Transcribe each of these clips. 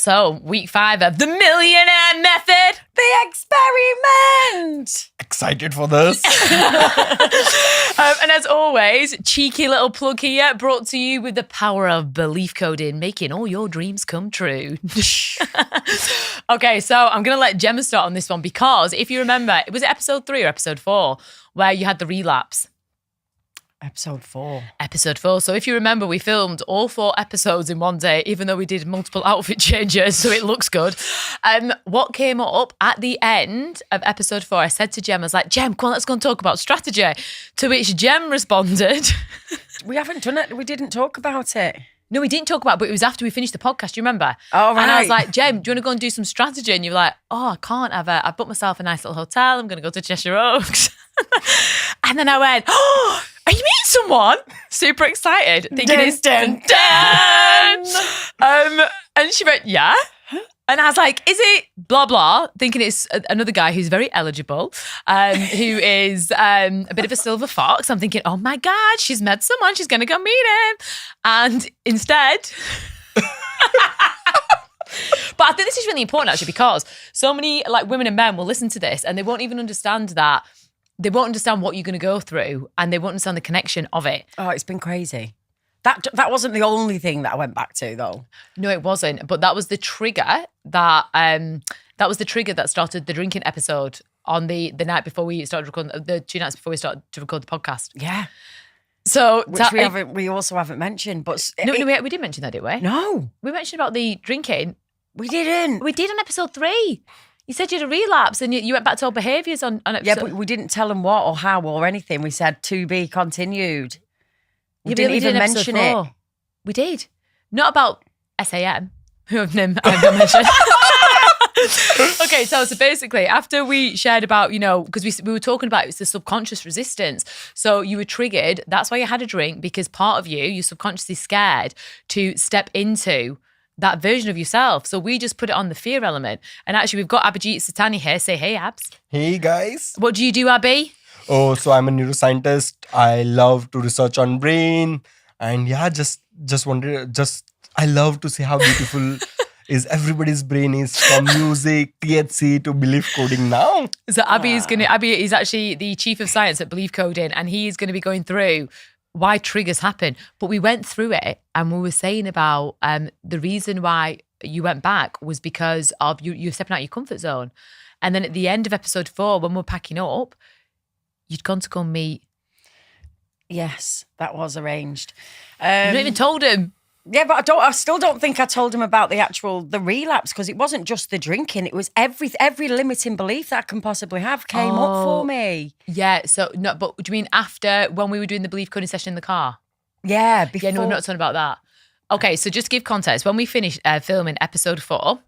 So, week 5 of the Millionaire Method. The experiment. Excited for this? And as always, cheeky little plug here, brought to you with the power of belief coding, making all your dreams come true. Okay, so I'm going to let Gemma start on this one because if you remember, was it episode 3 or episode 4 where you had the relapse? Episode 4. Episode 4. So if you remember, we filmed all 4 episodes in one day, even though we did multiple outfit changes, so it looks good. What came up at the end of episode 4, I said to Gem, I was like, Gem, come on, let's go and talk about strategy. To which Gem responded. We haven't done it. We didn't talk about it. No, we didn't talk about it, but it was after we finished the podcast, you remember? Oh, right. And I was like, Gem, do you want to go and do some strategy? And you were like, oh, I can't. I've booked myself a nice little hotel. I'm going to go to Cheshire Oaks. And then I went, oh, are you meeting someone? Super excited. Thinking it's dun. And she went, yeah. And I was like, is it blah, blah? Thinking it's another guy who's very eligible, who is a bit of a silver fox. I'm thinking, oh my God, she's met someone. She's going to go meet him. And instead... But I think this is really important actually because so many like women and men will listen to this and they won't even understand that. They won't understand what you're going to go through and they won't understand the connection of it. Oh, it's been crazy. That wasn't the only thing that I went back to though. No, it wasn't. But that was the trigger that started the drinking episode on the night before we started recording, the 2 nights before we started to record the podcast. Yeah. So which we also haven't mentioned. But no, we did mention that, didn't we? No. We mentioned about the drinking. We didn't. We did on episode 3. You said you had a relapse and you went back to old behaviours on episode. Yeah, but we didn't tell them what or how or anything. We said to be continued. We didn't even mention it. We did. Not about SAM, who I've not mentioned. Okay, so basically, after we shared about, because we were talking about it's the subconscious resistance. So you were triggered. That's why you had a drink, because part of you're subconsciously scared to step into that version of yourself. So we just put it on the fear element. And actually, we've got Abhijeet Satani here. Say, hey, Abs. Hey, guys. What do you do, Abhi? Oh, so I'm a neuroscientist. I love to research on brain. And yeah, I love to see how beautiful is everybody's brain is, from music, THC to belief coding now. So Abhi is actually the chief of science at Belief Coding, and he's going to be going through why triggers happen. But we went through it and we were saying about the reason why you went back was because of you stepping out of your comfort zone. And then at the end of episode 4, when we're packing up, you'd gone to go meet. Yes, that was arranged. You not even told him. Yeah, but I still don't think I told him about the relapse, because it wasn't just the drinking. It was every limiting belief that I can possibly have came up for me. Yeah, so no, but do you mean after when we were doing the belief coding session in the car? Yeah, before. Yeah, no, we're not talking about that. Okay, so just give context. When we finished filming episode 4,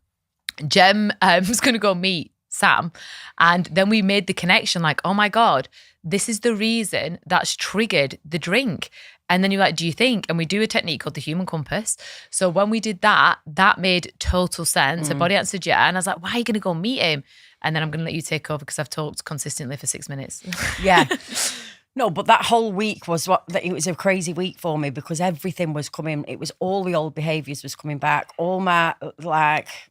Gem was going to go meet Sam, and then we made the connection like, oh my God, this is the reason that's triggered the drink. And then you're like, do you think? And we do a technique called the human compass. So when we did that made total sense. Her body answered yeah. And I was like, why are you going to go meet him? And then I'm going to let you take over because I've talked consistently for 6 minutes. Yeah. No, but that whole week it was a crazy week for me because everything was coming. It was all the old behaviours was coming back. All my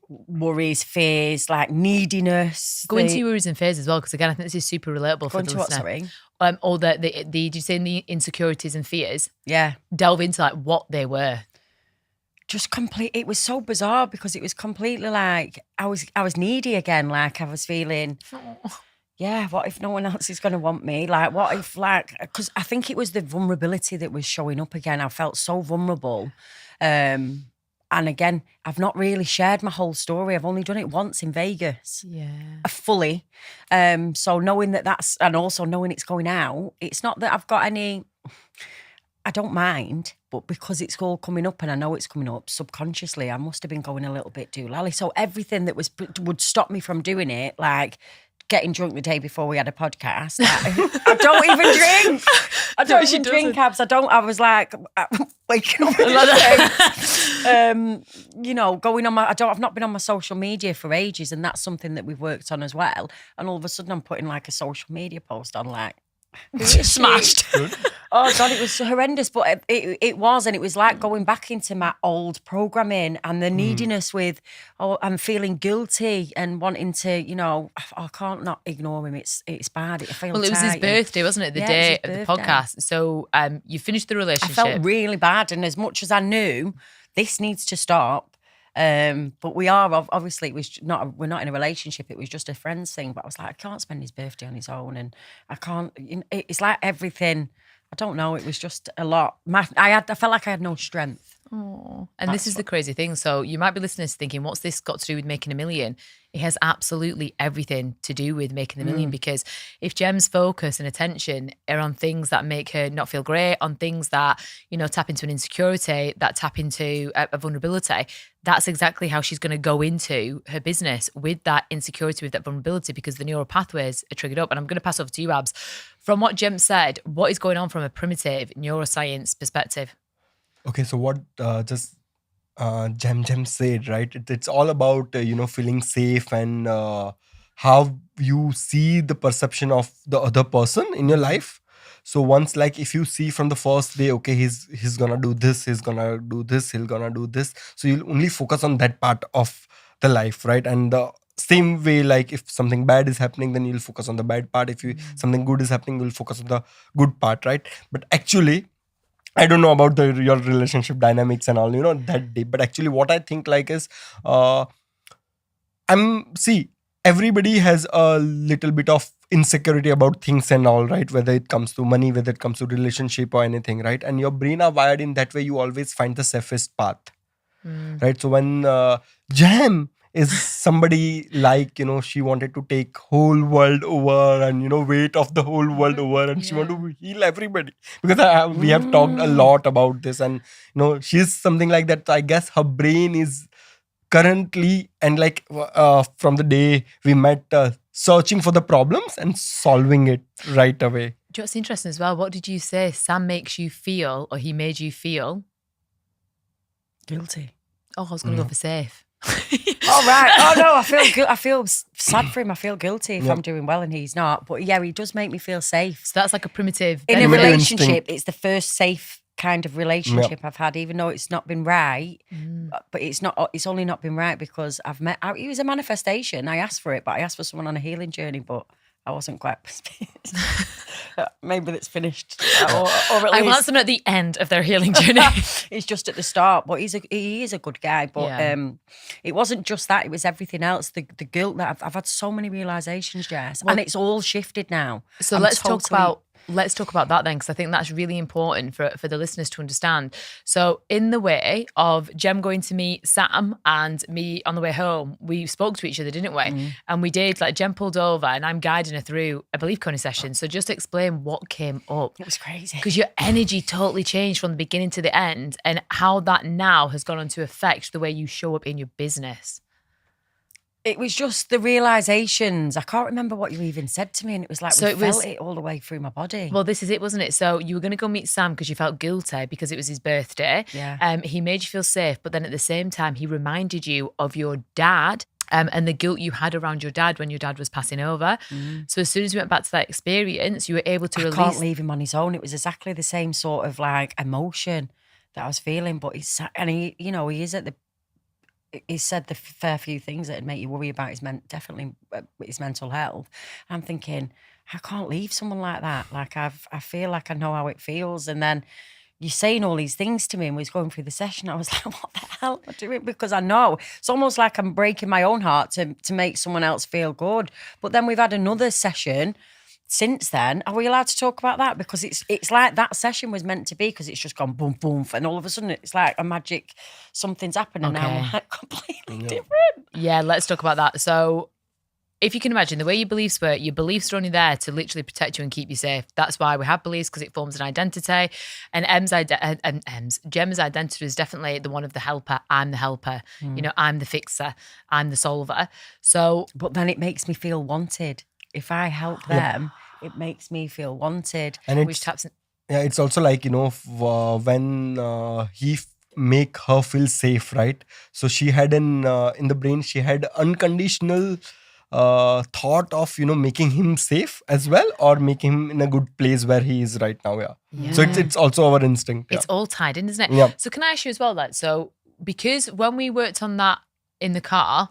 worries, fears, neediness. Go into your worries and fears as well, because again, I think this is super relatable for the listener. What, sorry? All did you say the insecurities and fears? Yeah. Delve into what they were. Just complete. It was so bizarre because it was completely I was needy again. I was feeling. Oh. Yeah, what if no one else is going to want me? What if, because I think it was the vulnerability that was showing up again. I felt so vulnerable. And again, I've not really shared my whole story. I've only done it once in Vegas. Yeah. Fully. So knowing and also knowing it's going out, it's not that I've got any, I don't mind, but because it's all coming up and I know it's coming up subconsciously, I must have been going a little bit doolally. So everything that would stop me from doing it, getting drunk the day before we had a podcast. I don't even drink. I don't even drink, Abs. I was waking up. Going on I've not been on my social media for ages, and that's something that we've worked on as well. And all of a sudden I'm putting a social media post on smashed. Oh God, it was horrendous, but it was, and it was like going back into my old programming and the neediness with, I'm feeling guilty and wanting to, I can't not ignore him. It's bad. I feel Well, it was his tight birthday, wasn't it? The Yeah, it was day his of the birthday. podcast. So you finished the I relationship. felt really bad, and as much as I knew this needs to stop, but we are obviously we're not in a relationship. It was just a friends thing. But I was like, I can't spend his birthday on his own, and I can't. It's like everything. I don't know. It was just a lot. I felt like I had no strength. Oh. And this is the crazy thing. So you might be listening to this thinking, what's this got to do with making a million? It has absolutely everything to do with making the million, because if Gem's focus and attention are on things that make her not feel great, on things that, tap into an insecurity, that tap into a vulnerability, that's exactly how she's going to go into her business, with that insecurity, with that vulnerability, because the neural pathways are triggered up. And I'm going to pass over to you, Abs. From what Gem said, what is going on from a primitive neuroscience perspective? Okay, so what Jem said, right? It's all about feeling safe and how you see the perception of the other person in your life. So once, like, if you see from the first day, okay, he's gonna do this, he's gonna do this, he's gonna do this. So you'll only focus on that part of the life, right? And the same way, like if something bad is happening, then you'll focus on the bad part. If something good is happening, you'll focus on the good part, right? But actually, I don't know about your relationship dynamics and all, that deep. But actually, what I think like is, everybody has a little bit of insecurity about things and all, right? Whether it comes to money, whether it comes to relationship or anything, right? And your brain are wired in that way. You always find the safest path, right? So when Jam is somebody like, she wanted to take whole world over and, weight of the whole world over, and she want to heal everybody, because we have talked a lot about this, and, she's something like that. I guess her brain is currently, and like from the day we met, searching for the problems and solving it right away. Do you know what's interesting as well? What did you say Sam makes you feel, or he made you feel? Guilty. Oh, I was going to go for safe. Oh right. Oh no, I feel sad for him. I feel guilty if I'm doing well and he's not. But yeah, he does make me feel safe. So that's like a primitive. In a Primitive relationship, instinct. it's the first safe kind of relationship I've had, even though it's not been right. But it's only not been right because it was a manifestation. I asked for it, but I asked for someone on a healing journey, but I wasn't quite. Maybe it's finished, or at I want least someone at the end of their healing journey. it's just at the start. But he is a good guy. But it wasn't just that; it was everything else. The guilt that I've had so many realizations, Jess, and it's all shifted now. So let's talk about that then, because I think that's really important for the listeners to understand. So in the way of Gem going to meet Sam and me on the way home, we spoke to each other, didn't we? And we did, like, Gem pulled over and I'm guiding her through a belief coding session. So just explain what came up. It was crazy. Because your energy totally changed from the beginning to the end, and how that now has gone on to affect the way you show up in your business. It was just the realizations. I can't remember what you even said to me, and it was like felt it all the way through my body. Well, this is it, wasn't it? So you were going to go meet Sam because you felt guilty because it was his birthday. Yeah. He made you feel safe, but then at the same time, he reminded you of your dad and the guilt you had around your dad when your dad was passing over. So as soon as we went back to that experience, you were able to release. I can't leave him on his own. It was exactly the same sort of like emotion that I was feeling, but he is at the. He said the fair few things that would make you worry about his mental health. I'm thinking, I can't leave someone like that. Like I feel like I know how it feels. And then you're saying all these things to me, and we was going through the session. I was like, what the hell am I doing? Because I know it's almost like I'm breaking my own heart to make someone else feel good. But then we've had another session since then. Are we allowed to talk about that? Because it's like that session was meant to be, because it's just gone boom, boom, and all of a sudden it's like a magic, something's happened, and now I'm like completely different. Yeah, let's talk about that. So if you can imagine, the way your beliefs work, your beliefs are only there to literally protect you and keep you safe. That's why we have beliefs, because it forms an identity. And Gemma's identity is definitely the one of the helper. I'm the helper. I'm the fixer. I'm the solver. So, but then it makes me feel wanted. If I help them, it makes me feel wanted. And which taps in. Yeah, it's also like, when he make her feel safe, right? So she had in the brain, she had unconditional thought of making him safe as well, or making him in a good place where he is right now. So it's also our instinct. It's all tied in, isn't it? Yeah. So can I ask you as well, like, so because when we worked on that in the car,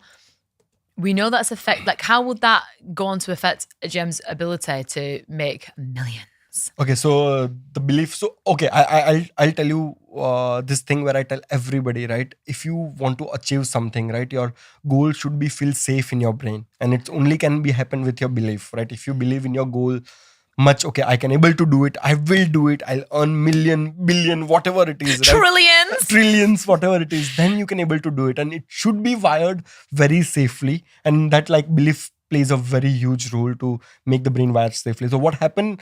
we know that's how would that go on to affect Gem's ability to make millions? Okay, so the belief. So okay, I'll tell you this thing where I tell everybody, right? If you want to achieve something, right, your goal should be feel safe in your brain, and it only can be happen with your belief, right? If you believe in your goal much, okay, I can able to do it. I will do it. I'll earn million, billion, whatever it is, right? Trillions, whatever it is. Then you can able to do it, and it should be wired very safely, and that belief plays a very huge role to make the brain wire safely. So what happened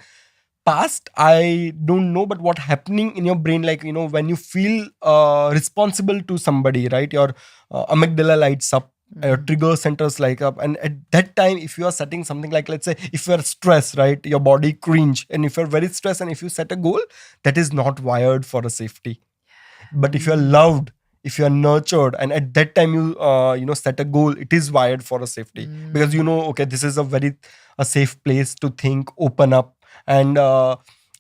past, I don't know, but what happening in your brain, when you feel responsible to somebody, right, your amygdala lights up, your trigger centers light up, and at that time, if you are setting something let's say if you are stressed, right, your body cringe, and if you're very stressed and if you set a goal, that is not wired for a safety. But if you're loved, if you're nurtured, and at that time you set a goal, it is wired for a safety, because okay, this is a safe place to think, open up. And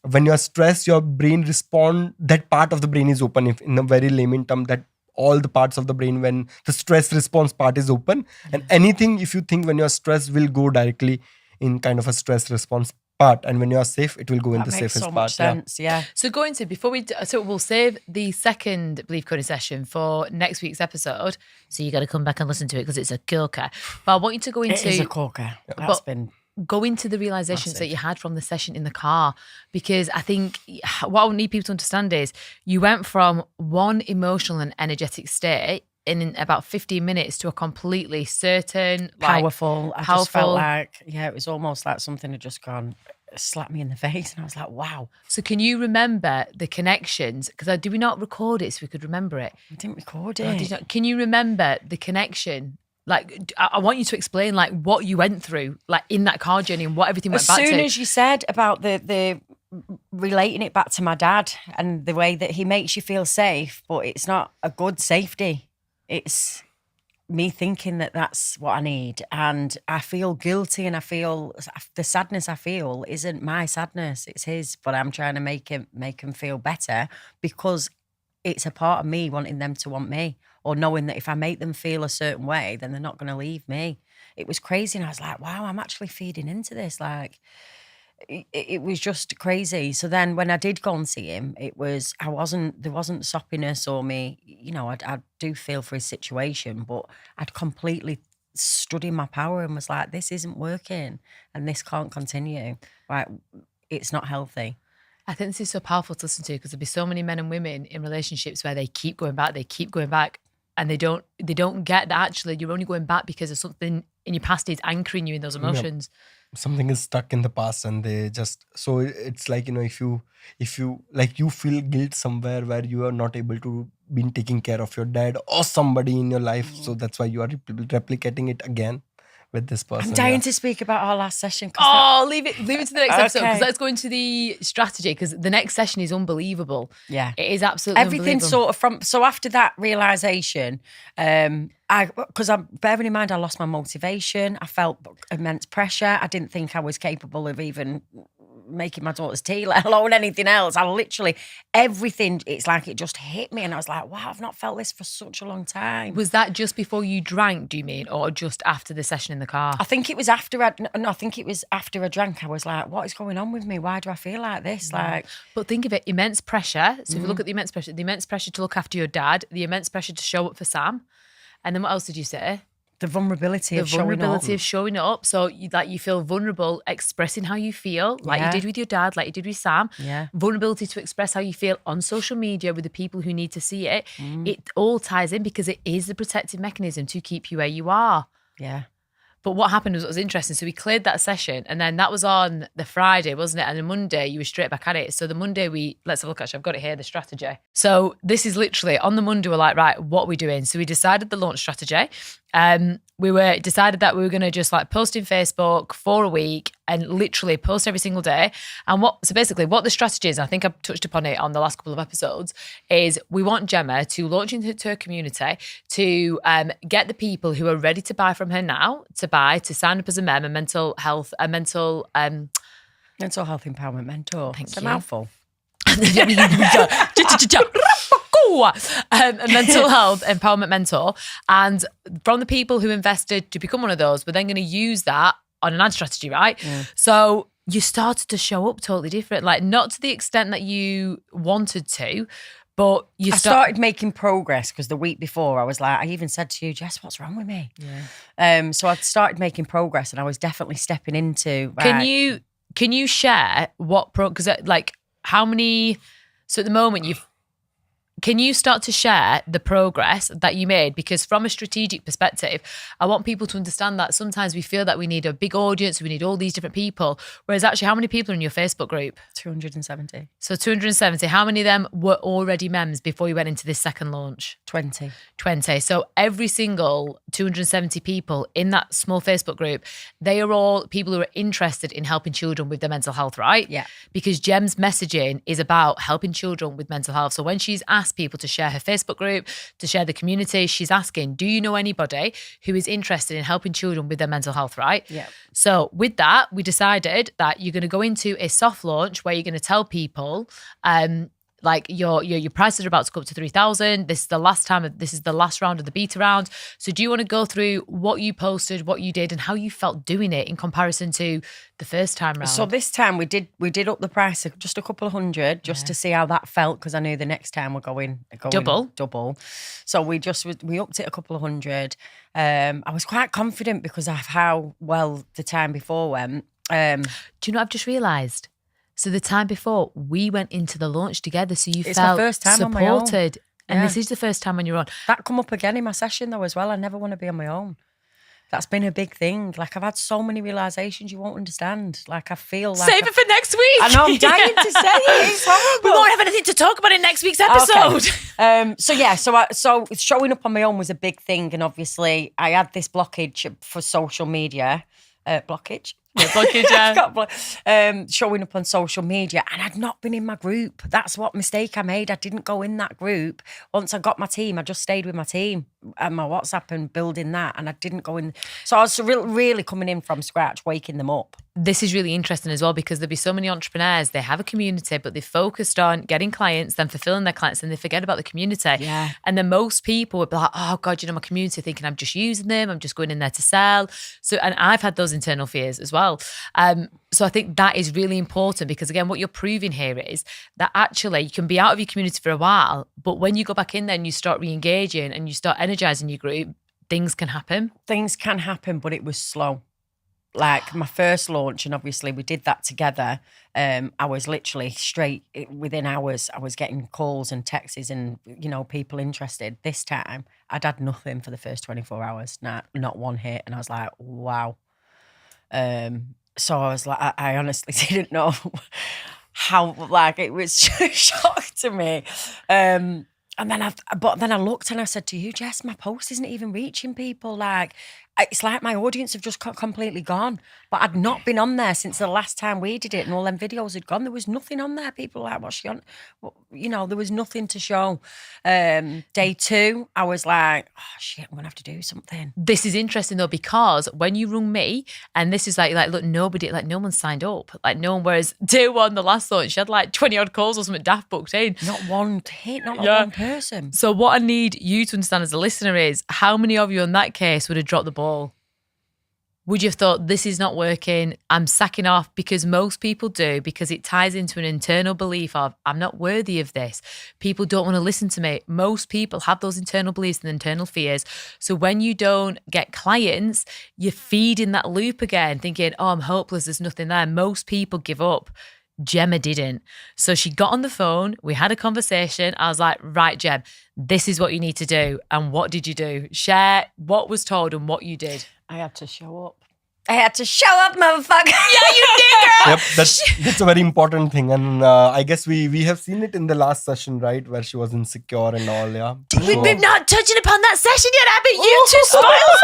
when you're stressed, your brain that part of the brain is open, if in a very layman term, that all the parts of the brain, when the stress response part is open, and anything if you think when you're stressed will go directly in kind of a stress response part, and when you're safe, it will go in the safest so part. Much sense, yeah. So so we'll save the second belief coding session for next week's episode. So you got to come back and listen to it because it's a corker. But I want you to go into... It is a corker. That's been... Go into the realizations that you had from the session in the car, because I think what I need people to understand is you went from one emotional and energetic state in about 15 minutes to a completely certain, powerful. I just felt like, it was almost like something had just gone, slapped me in the face, and I was like, wow. So can you remember the connections? Because did we not record it so we could remember it? I didn't record it. Can you remember the connection? I want you to explain what you went through in that car journey and what everything went back to. As soon as you said about the relating it back to my dad and the way that he makes you feel safe, but it's not a good safety. It's me thinking that that's what I need, and I feel guilty, and I feel the sadness I feel isn't my sadness, it's his, but I'm trying to make him feel better because it's a part of me wanting them to want me, or knowing that if I make them feel a certain way, then they're not going to leave me. It was crazy, and I was like, wow, I'm actually feeding into this. It was just crazy. So then when I did go and see him, there wasn't soppiness or me, I do feel for his situation, but I'd completely stood in my power and was like, this isn't working and this can't continue. Right? It's not healthy. I think this is so powerful to listen to, because there'll be so many men and women in relationships where they keep going back, and they don't get that actually you're only going back because of something in your past is anchoring you in those emotions. Something is stuck in the past, and they just, so it's if you you feel guilt somewhere where you are not able to be taking care of your dad or somebody in your life, so that's why you are replicating it again with this person. I'm dying to speak about our last session. Leave it to the next episode, because let's go into the strategy, because the next session is unbelievable. Yeah, it is absolutely everything unbelievable. So after that realization, because I'm bearing in mind I lost my motivation, I felt immense pressure. I didn't think I was capable of even making my daughter's tea, let alone anything else. I literally, everything, it's like it just hit me, and I was like, wow, I've not felt this for such a long time. Was that just before you drank, do you mean, or just after the session in the car? I think it was after I drank. I was like, what is going on with me? Why do I feel like this? But think of it, immense pressure. So if you look at the immense pressure to look after your dad, the immense pressure to show up for Sam. And then what else did you say? The vulnerability of showing up. So you feel vulnerable expressing how you feel, you did with your dad, like you did with Sam. Yeah. Vulnerability to express how you feel on social media with the people who need to see it. It all ties in because it is the protective mechanism to keep you where you are. Yeah. But what happened was interesting. So we cleared that session, and then that was on the Friday, wasn't it? And the Monday, you were straight back at it. So the Monday, let's have a look, actually, I've got it here, the strategy. So this is literally, on the Monday, we're like, right, what are we doing? So we decided the launch strategy. we were decided that we were going to just like post in Facebook for a week and literally post every single day. And what the strategy is, I think I've touched upon it on the last couple of episodes, is we want Gemma to launch into her community to get the people who are ready to buy from her now to sign up as a mem, a mental health empowerment mentor. It's a mouthful. A mental health empowerment mentor. And from the people who invested to become one of those, we're then going to use that on an ad strategy, right? Yeah. So you started to show up totally different, like not to the extent that you wanted to, but I started making progress because the week before I was like, I even said to you, Jess, what's wrong with me? Yeah. So I started making progress and I was definitely stepping into. Right. Can you share because like how many? So at the moment can you start to share the progress that you made? Because from a strategic perspective, I want people to understand that sometimes we feel that we need a big audience, we need all these different people, whereas actually how many people are in your Facebook group? 270. So 270. How many of them were already mems before you went into this second launch? 20. So every single 270 people in that small Facebook group, they are all people who are interested in helping children with their mental health, right? Yeah. Because Gem's messaging is about helping children with mental health. So when she's asked people to share her Facebook group, to share the community, she's asking, do you know anybody who is interested in helping children with their mental health, right? Yeah. So with that, we decided that you're going to go into a soft launch where you're going to tell people, like your prices are about to go up to 3,000. This is the last round of the beta round. So do you want to go through what you posted, what you did, and how you felt doing it in comparison to the first time round? So this time we did up the price just a couple of hundred just to see how that felt, because I knew the next time we're going double. So we upped it a couple of hundred. I was quite confident because of how well the time before went. Do you know what I've just realised? So the time before, we went into the launch together, so you felt my first time supported. on my own. And this is the first time on your own. That come up again in my session though as well. I never want to be on my own. That's been a big thing. Like I've had so many realisations you won't understand. Like I feel like... Save it for next week. I know, I'm dying to say it. It's horrible. We won't have anything to talk about in next week's episode. Okay. So showing up on my own was a big thing. And obviously I had this blockage for social media. Blockage? Showing up on social media, and I'd not been in my group. That's what mistake I made. I didn't go in that group. Once I got my team, I just stayed with my team and my WhatsApp and building that, and I didn't go in. So I was really coming in from scratch, waking them up. This is really interesting as well, because there'll be so many entrepreneurs, they have a community, but they're focused on getting clients, then fulfilling their clients, and they forget about the community. Yeah. And then most people would be like, oh God, my community, thinking I'm just using them, I'm just going in there to sell. So, and I've had those internal fears as well. So I think that is really important, because again, what you're proving here is that actually you can be out of your community for a while, but when you go back in there and you start re-engaging and you start energizing your group, things can happen. Things can happen, but it was slow. Like my first launch, and obviously we did that together. I was literally straight within hours. I was getting calls and texts and people interested. This time I'd had nothing for the first 24 hours, not one hit, and I was like, wow. So I was like, I honestly didn't know how, like, it was a shock to me. And then I looked and I said to you, Jess, my post isn't even reaching people. Like, it's like my audience have just completely gone. But I'd not been on there since the last time we did it, and all them videos had gone. There was nothing on there. People were like, what's she on? There was nothing to show. Day 2, I was like, oh shit, I'm going to have to do something. This is interesting though, because when you rung me, and this is like look, nobody, like no one signed up. Like no one, whereas day 1, the last launch, she had like 20 odd calls or something daft booked in. Not one hit, not one person. So what I need you to understand as a listener is, how many of you in that case would have dropped the ball? Would you have thought, this is not working, I'm sacking off? Because most people do, because it ties into an internal belief of, I'm not worthy of this. People don't want to listen to me. Most people have those internal beliefs and internal fears. So when you don't get clients, you feed in that loop again, thinking, oh, I'm hopeless, there's nothing there. Most people give up. Gemma didn't. So she got on the phone, we had a conversation. I was like, right, Gem, this is what you need to do. And what did you do? Share what was told and what you did. I had to show up. I had to show up, motherfucker. Yeah, you did, girl. Yep, that's a very important thing, and I guess we have seen it in the last session, right, where she was insecure and all. Yeah, We're not touching upon that session yet, Abby. You two spoiled.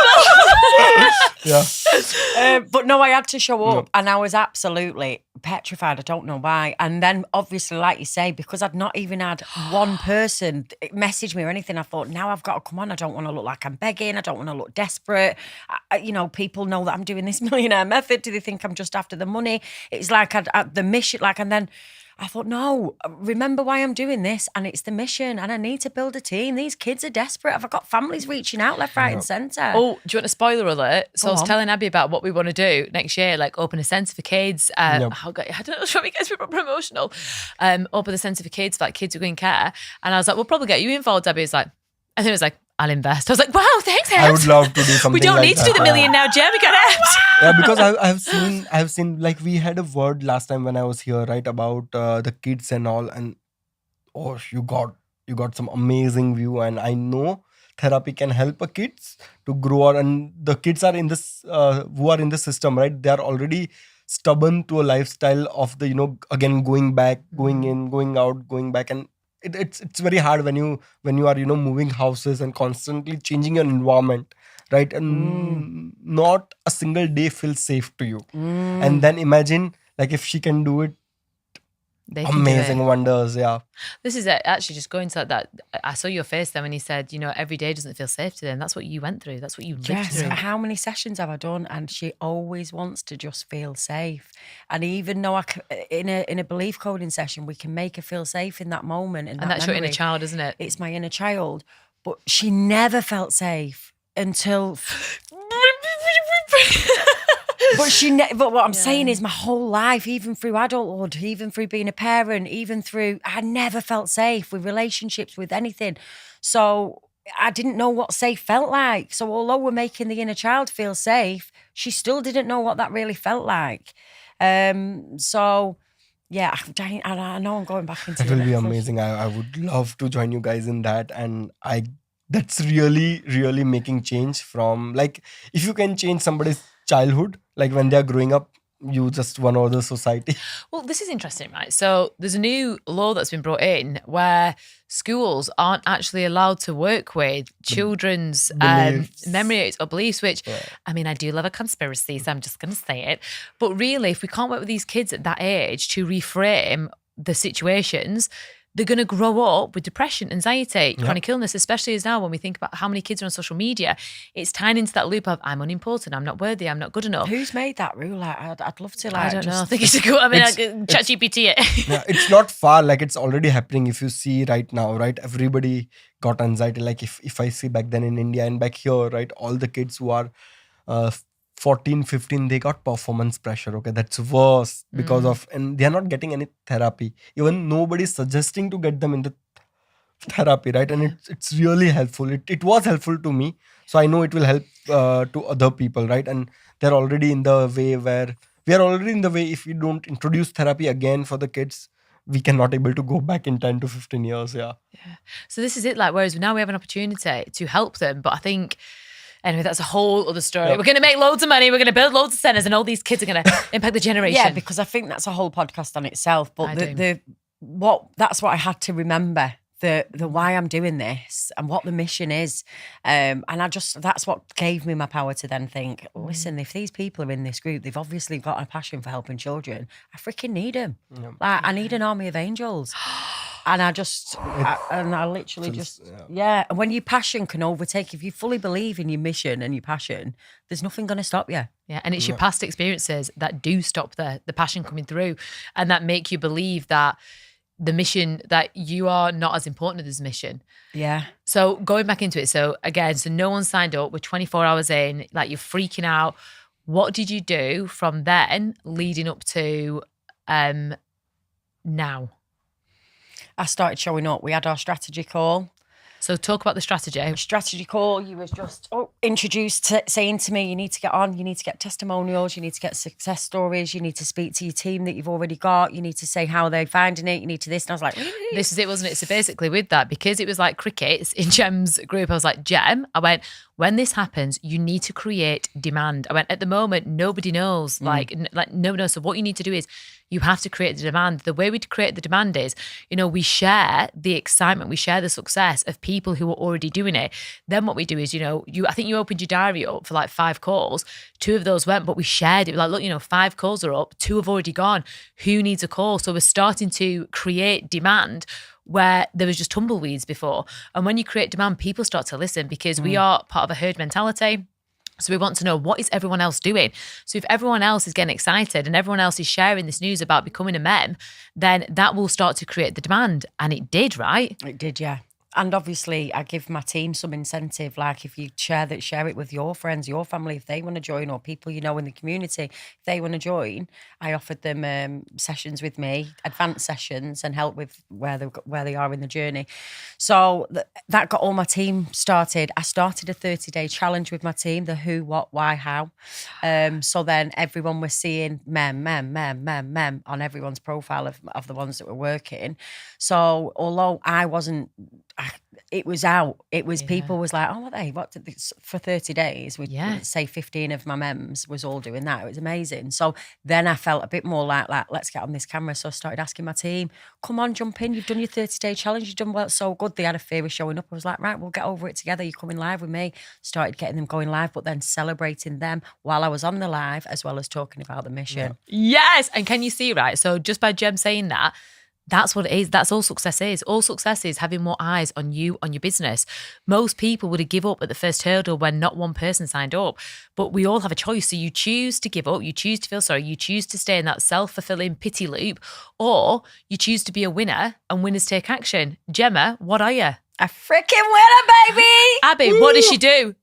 yeah. But no, I had to show up, and I was absolutely petrified. I don't know why. And then, obviously, like you say, because I'd not even had one person message me or anything, I thought, now I've got to come on. I don't want to look like I'm begging. I don't want to look desperate. People know that I'm doing this Millionaire Method. Do they think I'm just after the money? It's like the mission, and then I thought, no, remember why I'm doing this, and it's the mission, and I need to build a team. These kids are desperate. I've got families reaching out left, right, and centre. Oh, do you want a spoiler alert? So I was on. telling Abby about what we want to do next year, like open a centre for kids. I don't know, should we get promotional? Open the centre for kids, like kids who are in care. And I was like, we'll probably get you involved, Abby. Was like, and then it was like, I'll invest. I was like, wow, thanks, Hebs. I would love to do something. We don't like need to that. do the million now, Gemma. Got Hebs. Yeah, because I've seen like we had a word last time when I was here, right, about the kids and all, and you got some amazing view, and I know therapy can help a kids to grow, and the kids are in this who are in the system, right? They are already stubborn to a lifestyle of the again going back, going in, going out, going back, and it's very hard when you are moving houses and constantly changing your environment, right? And not a single day feels safe to you. And then imagine like if she can do it, They can do amazing it. wonders. Yeah, This is it. Actually just going to that. I saw your face then when you said, every day doesn't feel safe to them. That's what you went through. That's what you lived Yes, through. how many sessions have I done? And she always wants to just feel safe. And even though in a belief coding session, we can make her feel safe in that moment. And that's your inner child, isn't it? It's my inner child. But she never felt safe until... But what I'm saying is my whole life, even through adulthood, even through being a parent, I never felt safe with relationships, with anything. So I didn't know what safe felt like. So although we're making the inner child feel safe, she still didn't know what that really felt like. So yeah, I know I'm going back into that will be amazing. I would love to join you guys in that, and that's really, really making change from, like, if you can change somebody's childhood, like when they're growing up, you just won over the society. Well, this is interesting, right? So there's a new law that's been brought in where schools aren't actually allowed to work with children's beliefs. memories or beliefs, which, I mean, I do love a conspiracy, so I'm just going to say it. But really, if we can't work with these kids at that age to reframe the situations, they're going to grow up with depression, anxiety, chronic illness, especially as now when we think about how many kids are on social media. It's tying into that loop of I'm unimportant, I'm not worthy, I'm not good enough. Who's made that rule? I'd love to. I don't know. I think it's a good. I mean, ChatGPT it. Yeah, it's not far, like it's already happening. If you see right now, right, everybody got anxiety. Like if I see back then in India and back here, right, all the kids who are 14, 15, they got performance pressure. Okay, that's worse because of, and they are not getting any therapy. Even nobody's suggesting to get them in the therapy, right? And it's really helpful. It was helpful to me, so I know it will help to other people, right? And they're already in the way where we are already in the way. If we don't introduce therapy again for the kids, we cannot able to go back in 10 to 15 years. Yeah. So this is it. Like, whereas now we have an opportunity to help them, but I think. Anyway, that's a whole other story. Yep. We're going to make loads of money. We're going to build loads of centres, and all these kids are going to impact the generation. Yeah, because I think that's a whole podcast on itself. But that's what I had to remember. The why I'm doing this and what the mission is. And that's what gave me my power to then think, listen, if these people are in this group, they've obviously got a passion for helping children. I freaking need them. Like, I need an army of angels. And I literally and when your passion can overtake, if you fully believe in your mission and your passion, there's nothing going to stop you. Yeah, and it's your past experiences that do stop the passion coming through, and that make you believe that the mission, that you are not as important as this mission. Yeah. So going back into it, so no one signed up. We're 24 hours in, like you're freaking out. What did you do from then leading up to now? I started showing up. We had our strategy call. So talk about the strategy. Strategy call, you was just introduced to saying to me, you need to get on, you need to get testimonials, you need to get success stories, you need to speak to your team that you've already got, you need to say how they're finding it, you need to this. And I was like, really? This is it, wasn't it? So basically with that, because it was like crickets in Gem's group, I was like, Gem, I went, when this happens, you need to create demand. I went, at the moment, nobody knows. Like nobody knows. So what you need to do is you have to create the demand. The way we create the demand is, we share the excitement, we share the success of people who are already doing it. Then what we do is, I think you opened your diary up for like 5 calls. 2 of those went, but we shared it. Like, look, 5 calls are up, 2 have already gone. Who needs a call? So we're starting to create demand where there was just tumbleweeds before. And when you create demand, people start to listen because we are part of a herd mentality. So we want to know, what is everyone else doing? So if everyone else is getting excited and everyone else is sharing this news about becoming a mem, then that will start to create the demand. And it did, right? It did, yeah. And obviously, I give my team some incentive. Like if you share it with your friends, your family, if they want to join, or people in the community, if they want to join, I offered them sessions with me, advanced sessions, and help with where they are in the journey. So that got all my team started. I started a 30-day challenge with my team, the who, what, why, how. So then everyone was seeing mem on everyone's profile of the ones that were working. So although I wasn't, it was out. It was people was like, what did this for 30 days? We say 15 of my mems was all doing that. It was amazing. So then I felt a bit more like let's get on this camera. So I started asking my team, come on, jump in. You've done your 30-day challenge. You've done well, so good. They had a fear of showing up. I was like, right, we'll get over it together. You're coming live with me. Started getting them going live, but then celebrating them while I was on the live, as well as talking about the mission. Yes. And can you see, right? So just by Gem saying that, that's what it is. That's all success is. All success is having more eyes on you, on your business. Most people would have give up at the first hurdle when not one person signed up. But we all have a choice. So you choose to give up, you choose to feel sorry, you choose to stay in that self-fulfilling pity loop, or you choose to be a winner, and winners take action. Gemma, what are you? A freaking winner, baby! Abby, what does she do?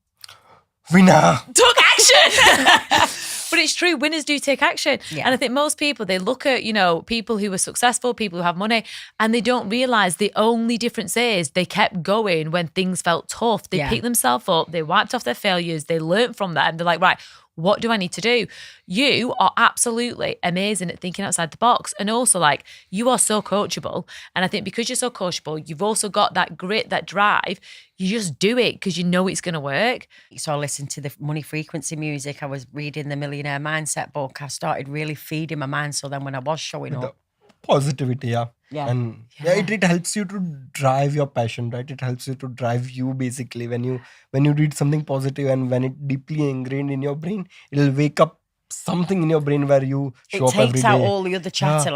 Winner. Took action! But it's true, winners do take action. Yeah. And I think most people, they look at, people who are successful, people who have money, and they don't realise the only difference is they kept going when things felt tough. They picked themselves up, they wiped off their failures, they learnt from them. They're like, right, what do I need to do? You are absolutely amazing at thinking outside the box. And also, you are so coachable. And I think because you're so coachable, you've also got that grit, that drive. You just do it because you know it's going to work. So I listened to the money frequency music. I was reading the Millionaire Mindset book. I started really feeding my mind. So then when I was showing up. Positivity, yeah. And it helps you to drive your passion, right? It helps you to drive you basically. When you read something positive and when it deeply ingrained in your brain, it'll wake up something in your brain where you show up every day. It takes out all the other chatter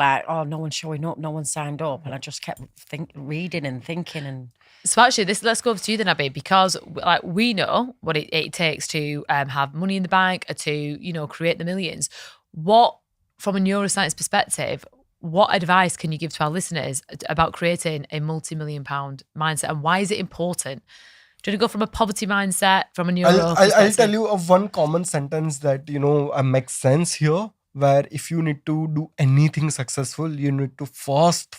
no one's showing up, no one signed up. And I just kept reading and thinking. And so actually, let's go over to you then, Abby, because we know what it takes to have money in the bank, or to, create the millions. What, from a neuroscience perspective, what advice can you give to our listeners about creating a multi-million pound mindset, and why is it important? Do you want to go from a poverty mindset, from a neuro perspective? I'll tell you of one common sentence that, makes sense here, where if you need to do anything successful, you need to first,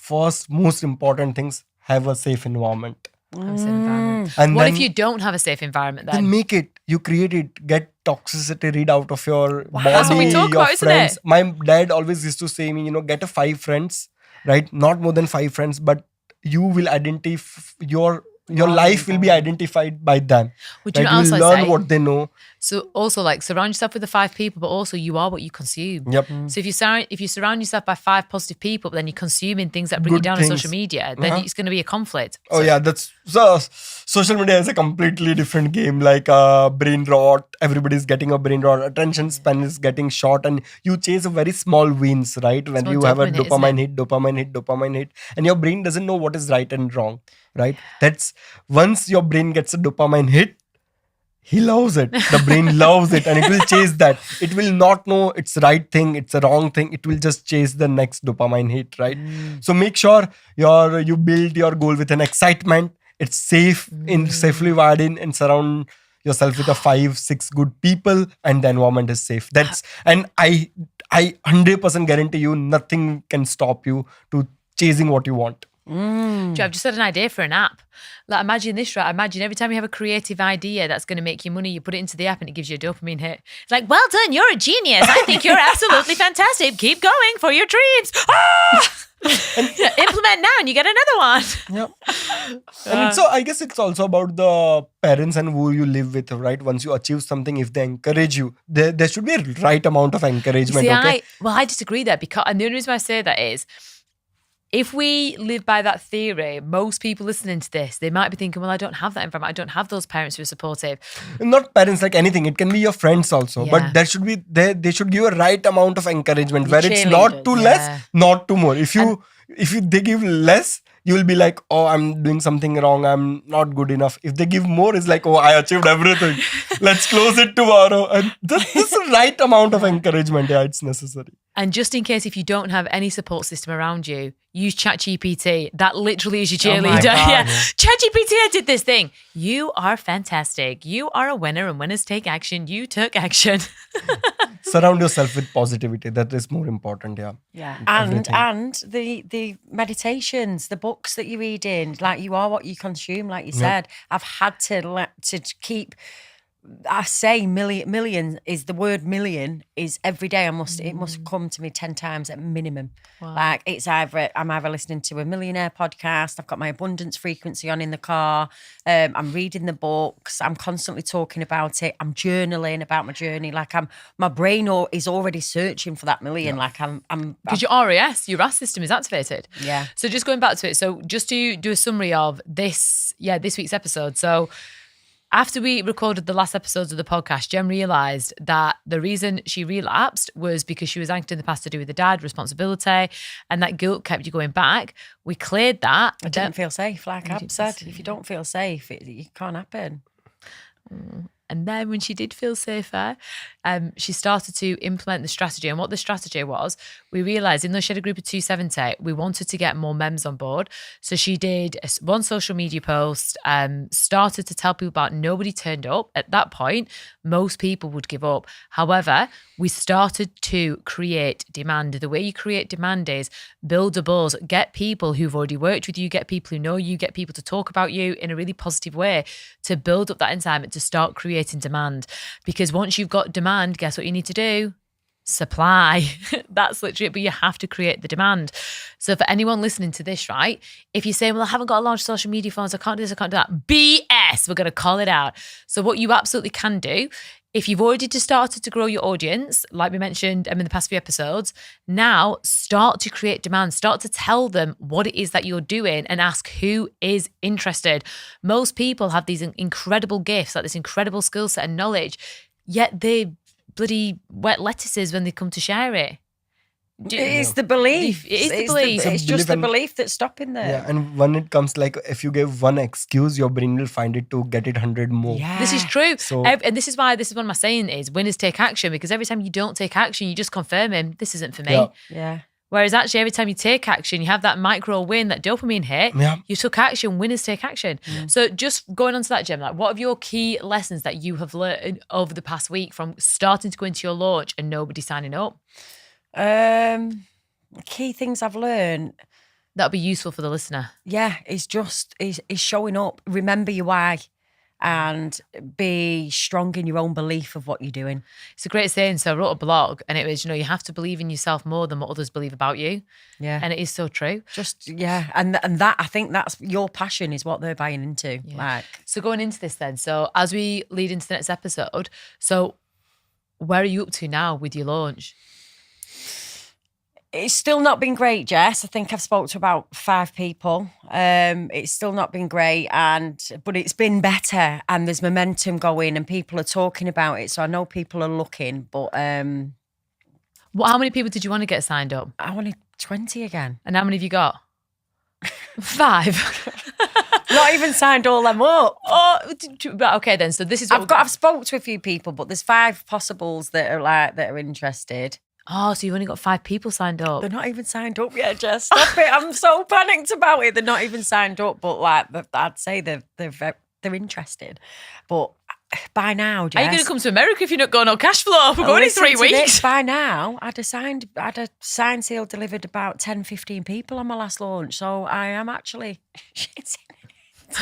most important things, have a safe environment. And what if you don't have a safe environment then? Then make it. You create it. Get toxicity rid out of your body, That's what we talk your about, friends. isn't it? My dad always used to say me, get a 5 friends, right? Not more than 5 friends, but you will identify your life will be identified by them. Would you right? not You will also learn say, what they know. So also surround yourself with the 5 people, but also you are what you consume. Yep. So if you surround yourself by 5 positive people, but then you're consuming things that bring you Good down things. on social media, then it's going to be a conflict. Oh yeah, social media is a completely different game. Like brain rot, everybody's getting a brain rot. Attention span is getting short, and you chase a very small wins, right? When you have a dopamine hit, and your brain doesn't know what is right and wrong, right? That's once your brain gets a dopamine hit, he loves it. The brain loves it, and it will chase that. It will not know it's the right thing, it's the wrong thing. It will just chase the next dopamine hit, right? So make sure you build your goal with an excitement. It's safe, safely wired in, and surround yourself with 5-6 good people, and the environment is safe. And I 100% guarantee you, nothing can stop you to chasing what you want. I've just had an idea for an app. Like, imagine this, right? Imagine every time you have a creative idea that's going to make you money, you put it into the app and it gives you a dopamine hit. It's like, well done, you're a genius. I think you're absolutely fantastic. Keep going for your dreams. Implement now and you get another one. Yeah. And so I guess it's also about the parents and who you live with, right? Once you achieve something, if they encourage you, there should be a right amount of encouragement. See, Okay. I disagree there, because, and the only reason why I say that is, if we live by that theory, most people listening to this, they might be thinking, well, I don't have that environment. I don't have those parents who are supportive. Not parents, like anything. It can be your friends also. Yeah. But there should be, they should give a right amount of encouragement where it's not too cheerleaders. less, not too more. If they give less, you will be like, oh, I'm doing something wrong. I'm not good enough. If they give more, it's like, oh, I achieved everything. Let's close it tomorrow. And this the right amount of encouragement. Yeah, it's necessary. And just in case, if you don't have any support system around you, use ChatGPT. That literally is your cheerleader. God, Yeah. yeah. ChatGPT, I did this thing. You are fantastic. You are a winner, and winners take action. You took action. Surround yourself with positivity. That is more important. Yeah. Yeah, Everything. and the meditations, the books that you're reading, like you are what you consume, like you said. I've had to keep. I say million is the word million is every day. It must come to me 10 times at minimum. Wow. Like I'm either listening to a millionaire podcast. I've got my abundance frequency on in the car. I'm reading the books. I'm constantly talking about it. I'm journaling about my journey. Like my brain is already searching for that million. Like Because your RAS, your RAS system is activated. Yeah. So just going back to it. So just to do a summary of this week's episode. So after we recorded the last episodes of the podcast, Jem realised that the reason she relapsed was because she was anchored in the past to do with the dad, responsibility, and that guilt kept you going back. We cleared that. I didn't feel safe, like You Ab didn't said. feel If you don't feel safe, it can't happen. And then when she did feel safer, she started to implement the strategy. And what the strategy was, we realised, even though she had a group of 270, we wanted to get more members on board. So she did one social media post, started to tell people about nobody turned up. At that point, most people would give up. However, we started to create demand. The way you create demand is build a buzz, get people who've already worked with you, get people who know you, get people to talk about you in a really positive way to build up that excitement, to start creating demand. Because once you've got demand, guess what you need to do? Supply. That's literally it, but you have to create the demand. So for anyone listening to this, right, if you're saying, well, I haven't got a large social media phone, so I can't do this, I can't do that, BS, we're going to call it out. So what you absolutely can do, if you've already just started to grow your audience, like we mentioned in the past few episodes, now start to create demand, start to tell them what it is that you're doing and ask who is interested. Most people have these incredible gifts, like this incredible skill set and knowledge, yet they bloody wet lettuces when they come to share it. It's the belief. It is the belief. It's just the belief that's stopping them. Yeah, and when it comes, like, if you give one excuse, your brain will find it to get it 100 more. Yeah. This is true. So- And this is why this is one of my saying is winners take action, because every time you don't take action, you just confirm him, this isn't for me. Yeah. Yeah. Whereas actually every time you take action, you have that micro win, that dopamine hit, Yeah. you took action, winners take action. So just going on to that, Gem, like what are your key lessons that you have learned over the past week from starting to go into your launch and nobody signing up? Key things I've learned, That'll be useful for the listener. is showing up. Remember your why and be strong in your own belief of what you're doing. It's a great saying. So I wrote a blog and it was, you have to believe in yourself more than what others believe about you. Yeah. And it is so true. And that, I think that's your passion is what they're buying into. Yeah. Like, So going into this then, so as we lead into the next episode, so where are you up to now with your launch? it's still not been great, Jess. I think I've spoke to about 5 people. It's still not been great, but it's been better, and there's momentum going, and people are talking about it. So I know people are looking, but How many people did you want to get signed up? I wanted 20 again. And how many have you got? 5. Not even signed all them up. Oh, but okay then. So this is what I've spoke to a few people, but there's 5 possibles that are interested. Oh, so you've only got 5 people signed up. They're not even signed up yet, Jess. Stop it. I'm so panicked about it. They're not even signed up, but I'd say they're interested. But by now, Jess. How are you going to come to America if you're not going on cash flow? We're going in Listen 3 to weeks. this, by now, I'd a sign seal delivered about 10, 15 people on my last launch. So I am actually shitting it.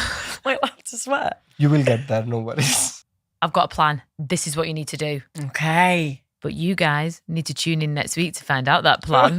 Like, laugh to sweat. You will get there, no worries. I've got a plan. This is what you need to do. Okay. But you guys need to tune in next week to find out that plan.